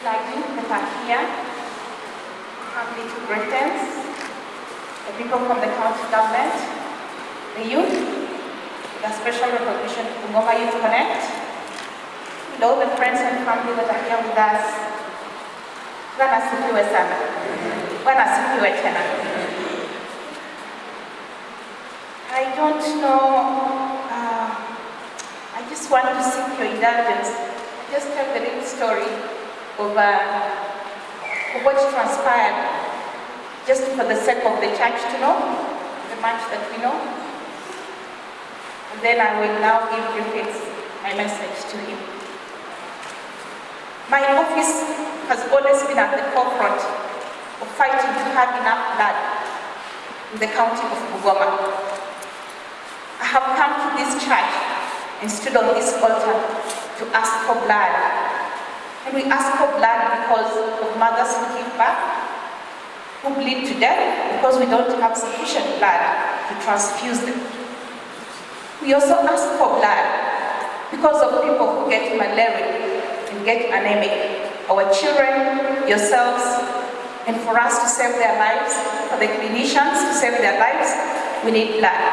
clergy that are here, family to Griffins, the people from the county government, the youth, the special recognition to Bungoma Youth Connect, and all the friends and family that are here with us. Bwana asifiwe sana. Bwana asifiwe tena. I don't know, I just want to seek your indulgence. Just tell the little story of what transpired, just for the sake of the church to know, the much that we know. And then I will now give Griffins my message to him. My office has always been at the forefront of fighting to have enough blood in the county of Bungoma. I have come to this church and stood on this altar to ask for blood. And we ask for blood because of mothers who give birth, who bleed to death because we don't have sufficient blood to transfuse them. We also ask for blood because of people who get malaria and get anemic. Our children, yourselves, and for us to save their lives, for the clinicians to save their lives, we need blood.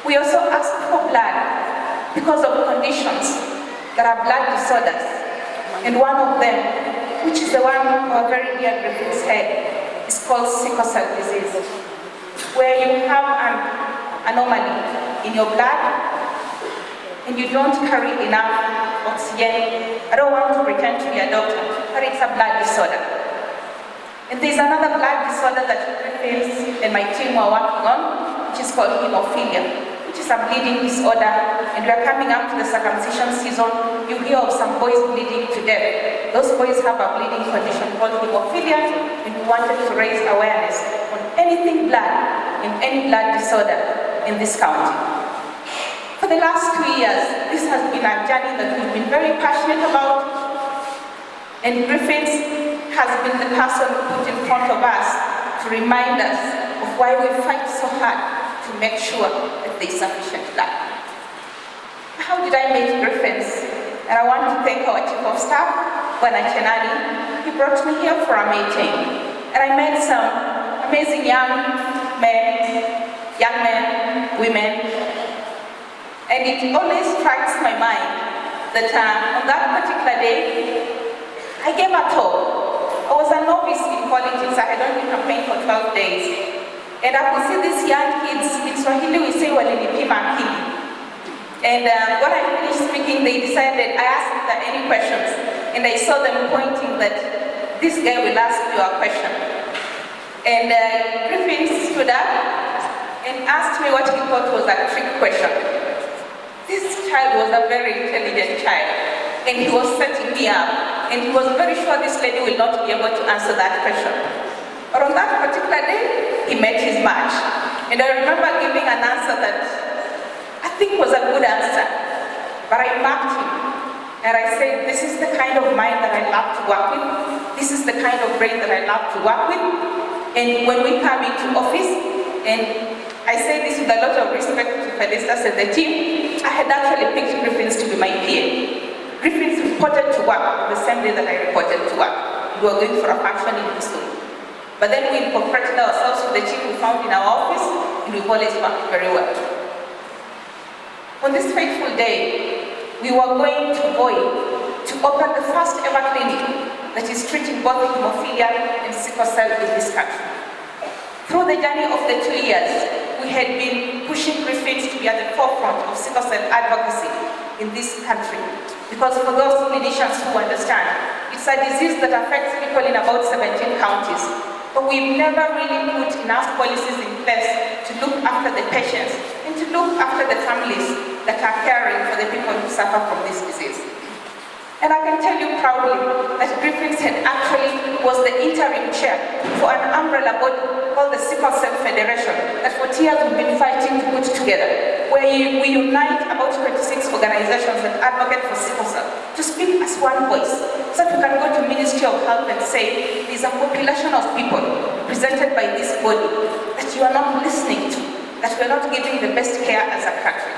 We also ask for blood because of conditions that are blood disorders. And one of them, which is the one our very dear Griffins head, is called sickle cell disease, where you have an anomaly in your blood and you don't carry enough oxygen. I don't want to pretend to be a doctor, but it's a blood disorder. And there's another blood disorder that Griffins and my team were working on, which is called hemophilia, which is a bleeding disorder. And we are coming up to the circumcision season. You hear of some boys bleeding to death. Those boys have a bleeding condition called hemophilia, and we wanted to raise awareness on anything blood and any blood disorder in this county. For the last 2 years, this has been a journey that we've been very passionate about, and Griffins has been the person put in front of us to remind us of why we fight so hard to make sure that there is sufficient blood. How did I meet Griffins? And I want to thank our Chief of Staff, Bwana Chenani. He brought me here for a meeting. And I met some amazing young men, women. And it always strikes my mind that on that particular day, I gave a talk. I was a novice in politics. I had only campaigned for 12 days. And I could see these young kids, in Swahili we say walinipima akili. And when I finished speaking, they decided, I asked if there are any questions. And I saw them pointing that this guy will ask you a question. And Griffins stood up and asked me what he thought was a trick question. This child was a very intelligent child, and he was setting me up. And he was very sure this lady will not be able to answer that question. But on that particular day, he met his match. And I remember giving an answer that I think was a good answer. But I marked him. And I said, this is the kind of mind that I love to work with. This is the kind of brain that I love to work with. And when we come into office, and I say this with a lot of respect to Felicitas and the team, I had actually picked Griffins to be my PA. Griffins reported to work the same day that I reported to work. We were going for a function in Houston. But then we incorporated ourselves with the team we found in our office, and we've always worked very well. On this fateful day, we were going to Voi to open the first ever clinic that is treating both hemophilia and sickle cell in this country. Through the journey of the 2 years, we had been pushing Griffins to be at the forefront of sickle cell advocacy in this country. Because for those clinicians who understand, it's a disease that affects people in about 17 counties. But we've never really put enough policies in place to look after the patients and to look after the families that are caring for the people who suffer from this disease. And I can tell you proudly that Griffins had actually was the interim chair for an umbrella body called the Sickle Cell Federation that for years we've been fighting to put together, where we unite about 26 organizations that advocate for sickle cell to speak as one voice, so that we can go to Ministry of Health and say, there's a population of people represented by this body that you are not listening to, that we are not giving the best care as a country.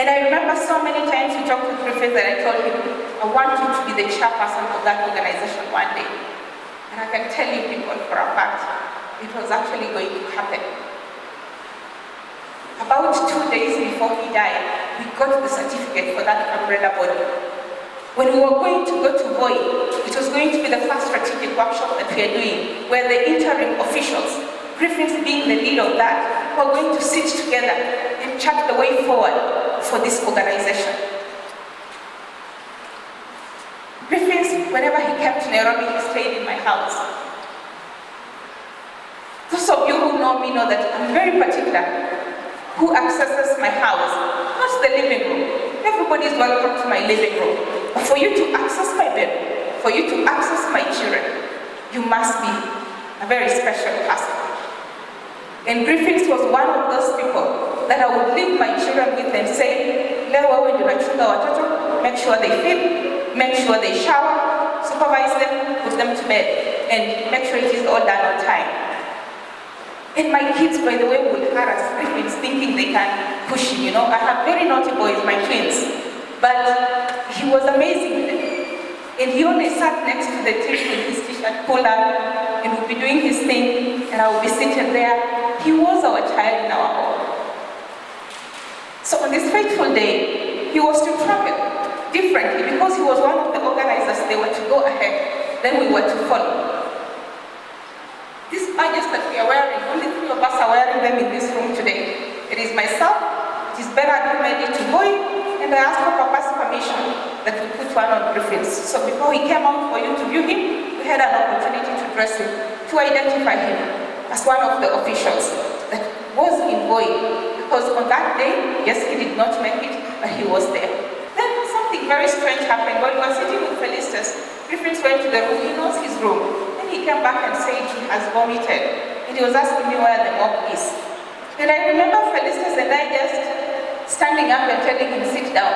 And I remember so many times we talked with Griffins and I told him, I want you to be the chairperson of that organization one day. And I can tell you people for a fact, it was actually going to happen. About 2 days before he died, we got the certificate for that umbrella body. When we were going to go to Voi, it was going to be the first strategic workshop that we are doing, where the interim officials, Griffins being the lead of that, were going to sit together and chart the way forward for this organization. Griffins, whenever he came to Nairobi, he stayed in my house. Those of you who know me know that I'm very particular who accesses my house, not the living room. Everybody is welcome to my living room. But for you to access my bedroom, for you to access my children, you must be a very special person. And Griffins was one of those people that I would leave my children with and say, Leo, when you make sure they feed, make sure they shower, supervise them, put them to bed, and make sure it is all done on time. And my kids, by the way, would harass Griffins thinking they can push him, I have very naughty boys, my twins. But he was amazing with them. And he only sat next to the TV with his t-shirt pulled up and would be doing his thing, and I would be sitting there. He was our child in our home. So on this fateful day, he was to travel differently because he was one of the organizers. They were to go ahead, then we were to follow. These badges that we are wearing, only 3 of us are wearing them in this room today. It is myself, it is Bernard who made it to Boy, and I asked for Papa's permission that we put one on Griffins. So before he came out for you to view him, we had an opportunity to dress him, to identify him as one of the officials that was in Boy. Because on that day, yes, he did not make it, but he was there. Then something very strange happened. While we were sitting with Felicitas, Griffins went to the room, he knows his room. He came back and said he has vomited. And he was asking me where the mop is. And I remember Felicitas and I just standing up and telling him, sit down.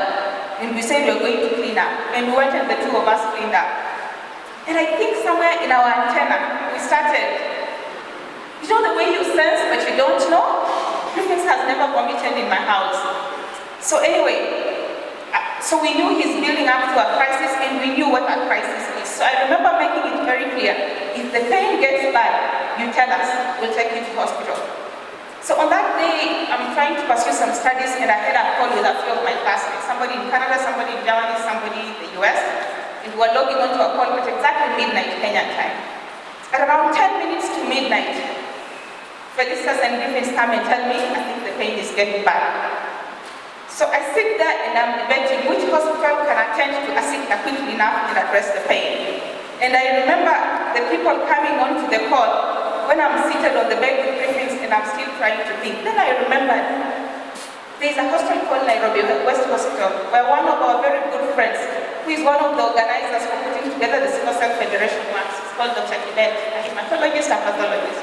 And we said we were going to clean up. And we went and the 2 of us cleaned up. And I think somewhere in our antenna, we started, the way you sense but you don't know? Griffins has never vomited in my house. So anyway, so we knew he's building up to a crisis and we knew what a crisis is. So I remember making it very clear, if the pain gets bad, you tell us, we'll take you to hospital. So on that day, I'm trying to pursue some studies and I had a call with a few of my classmates, somebody in Canada, somebody in Germany, somebody in the US, and we were logging onto a call at exactly midnight Kenyan time. At around 10 minutes to midnight, Felicitas and Griffins come and tell me, I think the pain is getting bad. So I sit there and I'm debating which hospital can attend to Asika quickly enough and address the pain. And I remember the people coming onto the call when I'm seated on the bed with Griffins and I'm still trying to think. Then I remembered there's a hospital called Nairobi West Hospital where one of our very good friends, who is one of the organizers for putting together the Sickle Cell Federation works, is called Dr. Kibet, a hematologist and pathologist.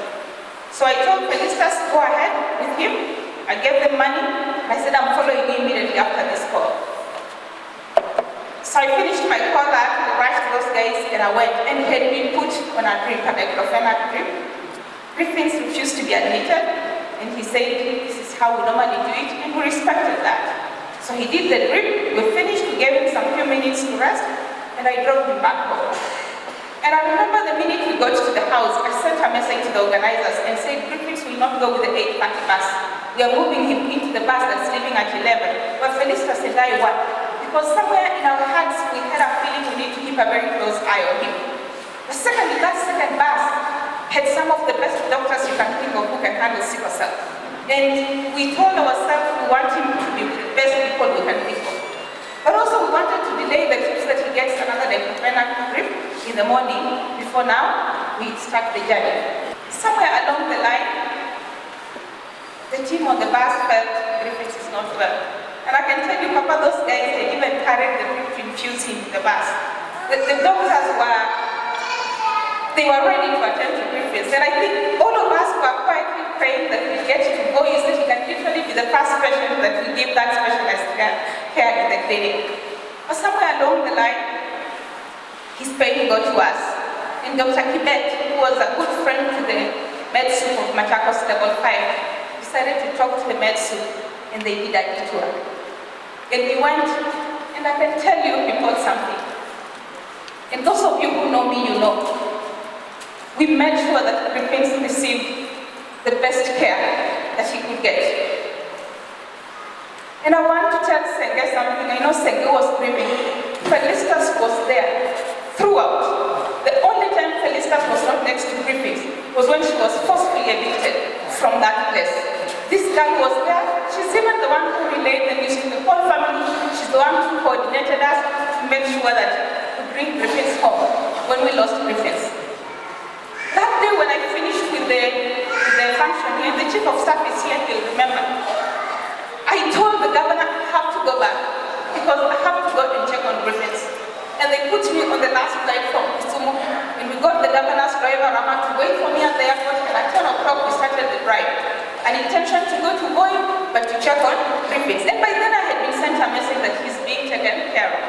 So I told Felicitas, go ahead with him. I gave them money. I said, I'm following you immediately after this call. So I finished my call, I rushed those guys, and I went and had been put on a drip, a diclofenac drip. Griffins refused to be admitted, and he said, this is how we normally do it, and we respected that. So he did the drip, we finished, we gave him some few minutes to rest, and I drove him back home. And I remember the minute we got to the house, I sent a message to the organizers and said, Griffins will not go with the 8:30 bus. We are moving him into the bus that's leaving at 11. But Felicitas and I won. Because somewhere in our hearts, we had a feeling we need to keep a very close eye on him. That second bus had some of the best doctors you can think of who can handle sickle cell. And we told ourselves we want him to be the best people we can think of. But also we wanted to delay the trips that he gets another diclofenac drip in the morning. Before now, we start the journey. Somewhere along the line, the team on the bus felt Griffins is not well. And I can tell you, Papa, those guys, they even carried the drip to infuse him in the bus. The doctors were ready to attend to Griffins. And I think all of us were quietly praying that we get to go, is that he can literally be the first patient that we give that specialized care in the clinic. But somewhere along the line, his pain got worse. And Dr. Kibet, who was a good friend to the med soup of Machakos Level 5, decided to talk to the med soup, and they did a detour. And we went, and I can tell you people something. And those of you who know me, you know, we made sure that Griffins received the best care that he could get. And I want to tell Senge something. I know Senge was grieving. Felicitas was there throughout. The only time Felicitas was not next to Griffins was when she was forcefully evicted from that place. This girl was there. She's even the one who relayed the news to the whole family. She's the one who coordinated us to make sure that we bring Griffins home when we lost Griffins. That day when I finished with the function here, the chief of staff is here, he'll remember. I told the governor I have to go back because I have to go and check on Griffins. And they put me on the last flight from Kisumu, and we got the governor's driver Rama to wait for me at the airport, and at 10 o'clock we started the drive. An intention to go to Voi, but to check on Griffins. And by then I had been sent a message that he's being taken care of.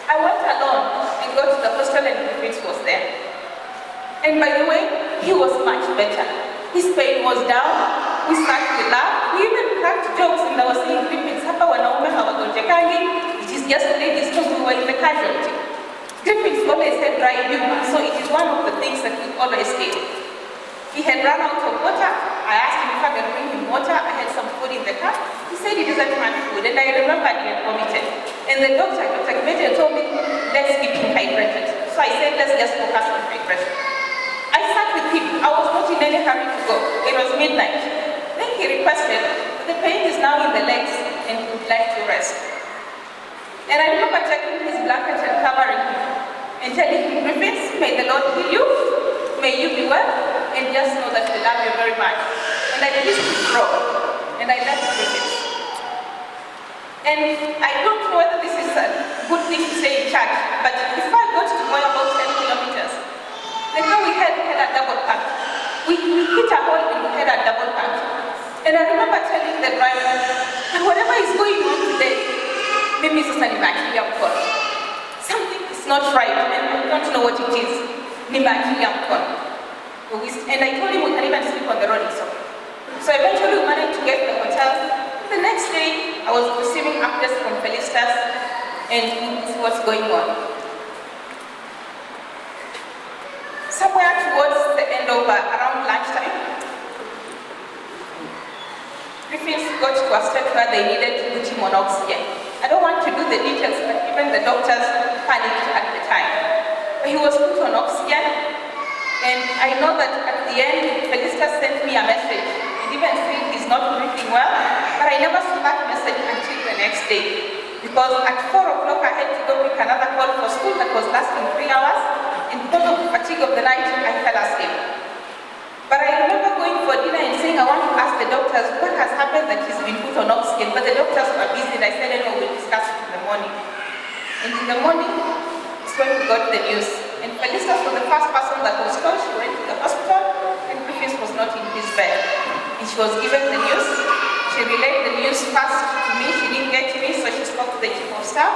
I went alone and got to the hostel, and Griffins was there. And by the way, he was much better. His pain was down. We started to laugh. We even cracked jokes, and I was saying, Griffins, hapa wanaume hawagonjekangi. It is just ladies because we were in the casualty. Griffins always had dry humor, so it is one of the things that we always did. He had run out of water. I asked him if I could bring him water. I had some food in the car. He said he doesn't want food, and I remember he had vomited. And the Dr. Kibete told me, let's keep him hydrated. So I said, let's just focus on hydration. I sat with him. I was not in any hurry to go. It was midnight. Then he requested, the pain is now in the legs and he would like to rest. And I remember taking his blanket and covering him and telling him, Griffins, may the Lord heal you, may you be well, and just know that we love you very much. And I kissed his throat, and I left Griffins. And I don't know whether this is a good thing to say in church, but before I got to Voi about 10 kilometers, the car we had a double tank. We hit a hole and we had a double tank. And I remember telling the driver, whatever is going on today, maybe it's something is not right, and I don't know what it is. And I told him we can even sleep on the road. So eventually we managed to get to the hotel. The next day, I was receiving updates from Felicitas, and this is what's going on. Somewhere towards the end of around lunchtime, Griffins got to a state where they needed to put him on oxygen. I don't want to do the details, but even the doctors panicked at the time. But he was put on oxygen, and I know that at the end, Felicitas sent me a message. It even said he's not breathing well, but I never saw that message until the next day. Because at 4 o'clock I had to go pick another call for school that was lasting 3 hours, and because of the fatigue of the night, I fell asleep. But I remember going for dinner and saying, I want to ask the doctors what has happened that he's been put on oxygen, but the doctors were busy, and I said, no, we'll discuss it in the morning. And in the morning, is when we got the news. And Felicitas was the first person that was told. She went to the hospital, and Griffins was not in his bed. And she was given the news. She relayed the news first to me. She didn't get to me, so she spoke to the chief of staff,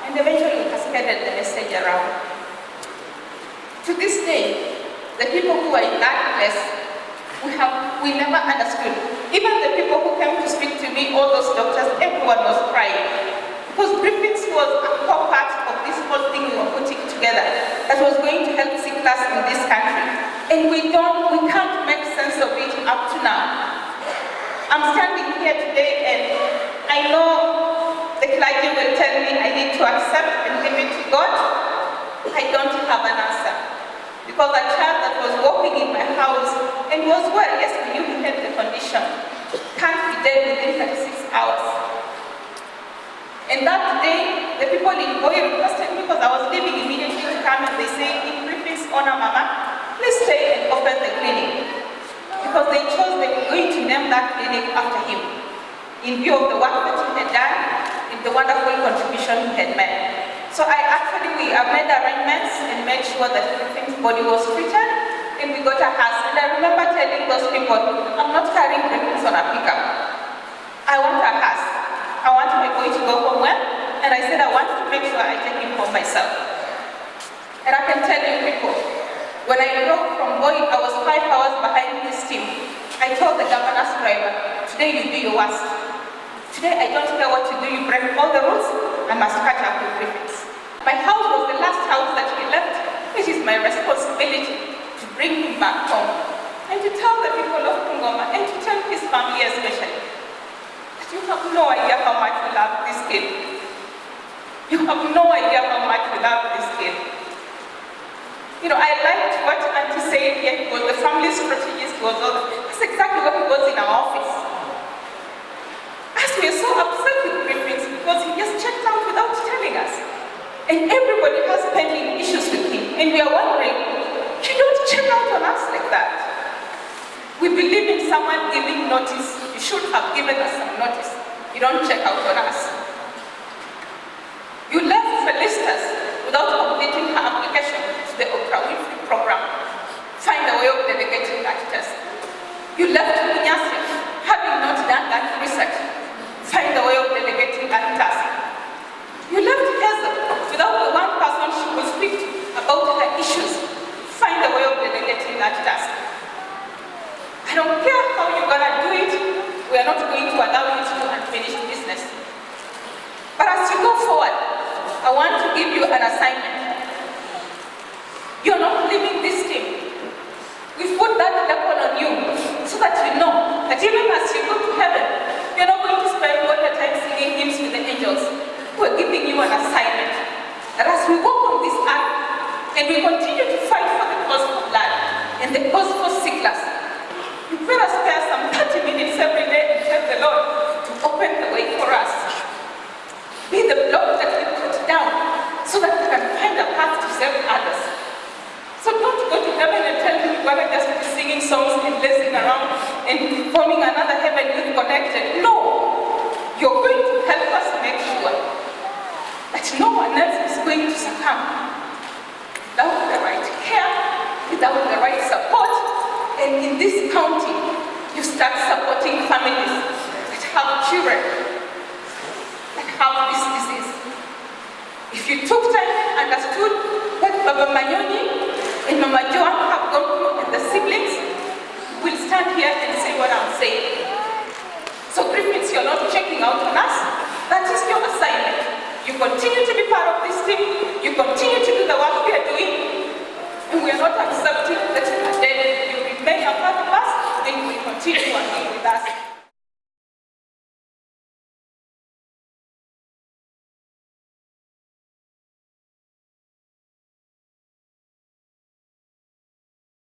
and eventually cascaded the message around. To this day, the people who are in that place, we never understood. Even the people who came to speak to me, all those doctors, everyone was crying. Because Griffins was a core part of this whole thing we were putting together that was going to help sick class in this country. And we can't make sense of it up to now. I'm standing here today and I know the clergy will tell me I need to accept and give it to God. I don't have an answer. Because a child that was walking in my house and was well, yes, we knew he had the condition, can't be dead within 36 hours. And that day, the people in Voi requested me because I was leaving immediately to come, and they say, in Griffins' honor, Mama, please stay and open the clinic. Because they chose they were going to name that clinic after him, in view of the work that he had done and the wonderful contribution he had made. So we made arrangements and made sure that Griffins' body was treated, and we got a hearse. And I remember telling those people, I'm not carrying Griffins on a pickup. I want a hearse. I want my boy to go home well, and I said I want to make sure I take him home myself. And I can tell you people, when I drove from Voi, I was 5 hours behind this team. I told the governor's driver, today you do your worst. Today I don't care what you do, you break all the rules, I must catch up with Griffins. My house was the last house that he left my responsibility to bring him back home and to tell the people of Bungoma and to tell his family especially that you have no idea how much we love this kid. You have no idea how much we love this kid. You know, I liked what Auntie said here. He was the family strategist. That's exactly what he was in our office. As we are so upset with Griffins because he just checked out without telling us. And everybody has pending issues with him. And we are wondering, you don't check out on us like that. We believe in someone giving notice. You should have given us some notice. You don't check out on us. You left Felicitas without completing her application to the Oprah Winfrey program. Find a way of delegating that test. You left Munyasi having not done that research. Find a way of delegating that task. You left Hazel without the one person she will speak to about her issues. Find a way of delegating that task. I don't care how you're going to do it, we are not going to allow you to do unfinished business. But as you go forward, I want to give you an assignment. You're not leaving this team. We've put that label on you so that you know that even as you go to heaven, you're not going to spend all your time singing hymns with the angels. We're giving you an assignment. That as we walk on this earth and we continue to fight for the cause of blood and the cause for sickness, you better spare some 30 minutes every day and tell the Lord to open the way for us. Be the block that we put down so that we can find a path to serve others. So don't go to heaven and tell me you're going to just be singing songs and lazing around and forming another heaven with connected. No! You're going to help us make sure that no one else is going to succumb without the right care, without the right support. And in this county, you start supporting families that have children that have this disease. If you took time and understood what Baba Manyoni and Mama Joan have gone through and the siblings, will stand here and say what I'm saying. So Griffins, you're not checking out on us. That is your assignment. You continue to be part of this team. You continue to do the work we are doing. And we are not accepting that you are dead. You remain a part of us, and you will continue working with us.